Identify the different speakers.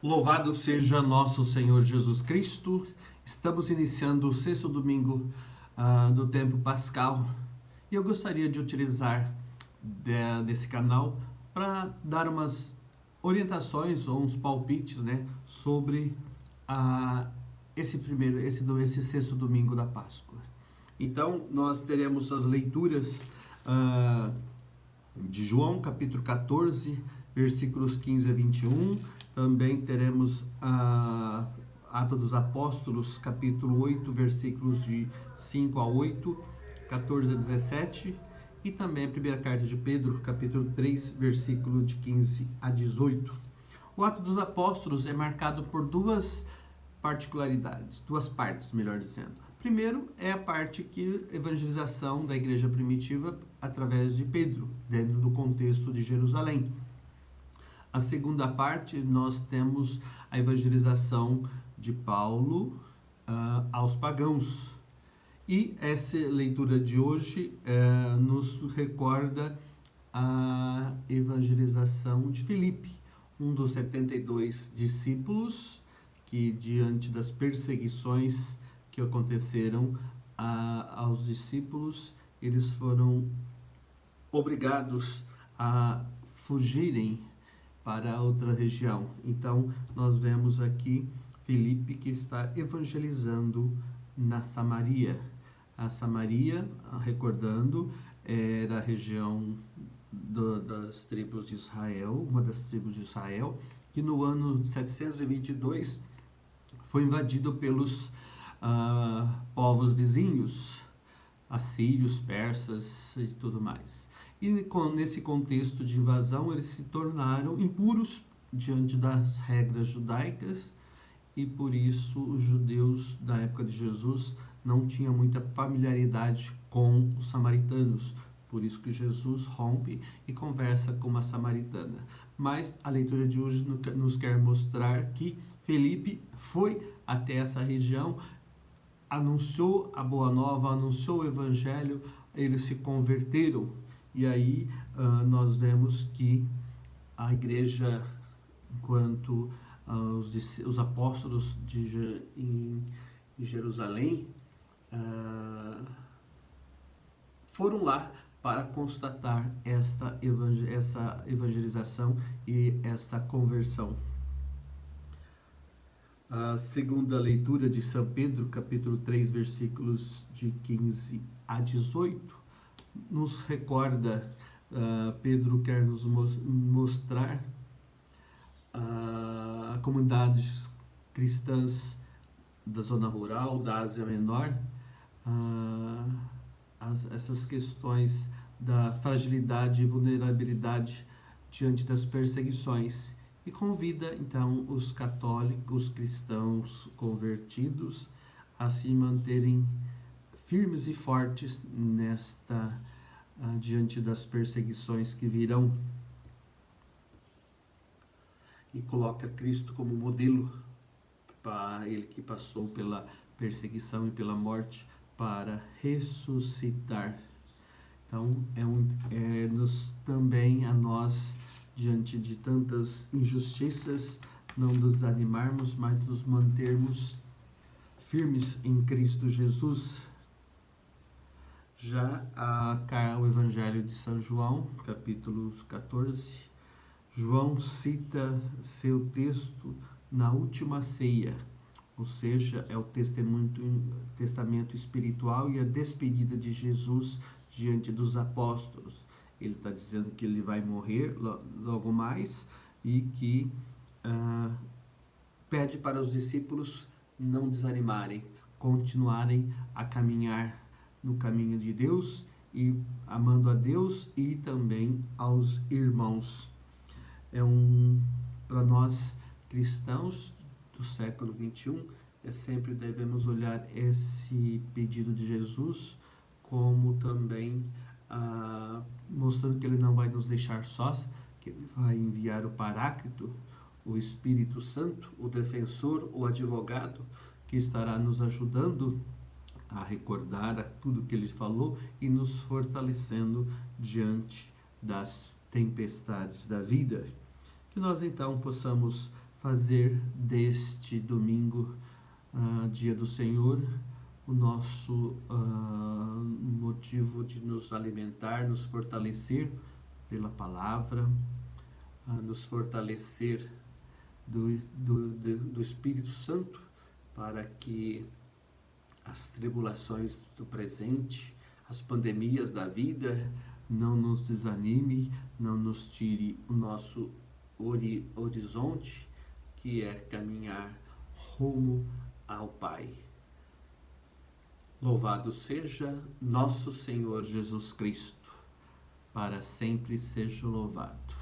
Speaker 1: Louvado seja nosso Senhor Jesus Cristo. Estamos iniciando o sexto domingo do tempo pascal e eu gostaria de utilizar desse canal para dar umas orientações ou uns palpites, né, sobre esse sexto domingo da Páscoa. Então, nós teremos as leituras de João, capítulo 14, versículos 15 a 21. Também teremos Atos dos Apóstolos, capítulo 8, versículos de 5 a 8, 14 a 17. E também a primeira carta de Pedro, capítulo 3, versículo de 15 a 18. O Atos dos Apóstolos é marcado por duas particularidades, duas partes, melhor dizendo. Primeiro é a parte que evangelização da igreja primitiva através de Pedro, dentro do contexto de Jerusalém. A segunda parte, nós temos a evangelização de Paulo aos pagãos. E essa leitura de hoje nos recorda a evangelização de Filipe, um dos 72 discípulos que, diante das perseguições que aconteceram aos discípulos, eles foram obrigados a fugirem para outra região. Então, nós vemos aqui Filipe que está evangelizando na Samaria. A Samaria, recordando, era a região das tribos de Israel, uma das tribos de Israel, que no ano 722 foi invadido pelos povos vizinhos, assírios, persas e tudo mais. E nesse contexto de invasão, eles se tornaram impuros diante das regras judaicas e por isso os judeus da época de Jesus não tinham muita familiaridade com os samaritanos. Por isso que Jesus rompe e conversa com uma samaritana. Mas a leitura de hoje nos quer mostrar que Filipe foi até essa região, anunciou a boa nova, anunciou o evangelho, eles se converteram. E aí nós vemos que a igreja, enquanto os apóstolos em Jerusalém foram lá para constatar essa evangelização e esta conversão. A segunda leitura de São Pedro, capítulo 3, versículos de 15 a 18, nos recorda, Pedro quer nos mostrar comunidades cristãs da zona rural, da Ásia Menor, essas questões da fragilidade e vulnerabilidade diante das perseguições. E convida, então, os católicos, cristãos convertidos a se manterem firmes e fortes diante das perseguições que virão. E coloca Cristo como modelo para ele que passou pela perseguição e pela morte para ressuscitar. Então, também a nós, diante de tantas injustiças, não nos desanimarmos, mas nos mantermos firmes em Cristo Jesus. Já o Evangelho de São João, capítulo 14, João cita seu texto na última ceia, ou seja, é o testamento espiritual e a despedida de Jesus diante dos apóstolos. Ele está dizendo que ele vai morrer logo mais e que pede para os discípulos não desanimarem, continuarem a caminhar no caminho de Deus e amando a Deus e também aos irmãos. Para nós cristãos do século XXI, sempre devemos olhar esse pedido de Jesus como também mostrando que ele não vai nos deixar sós, que ele vai enviar o Paráclito, o Espírito Santo, o defensor, o advogado, que estará nos ajudando a recordar tudo que ele falou e nos fortalecendo diante das tempestades da vida. Que nós então possamos fazer deste domingo, dia do Senhor, o nosso motivo de nos alimentar, nos fortalecer pela palavra, nos fortalecer do Espírito Santo, para que as tribulações do presente, as pandemias da vida, não nos desanime, não nos tire o nosso horizonte, que é caminhar rumo ao Pai. Louvado seja nosso Senhor Jesus Cristo, para sempre seja louvado.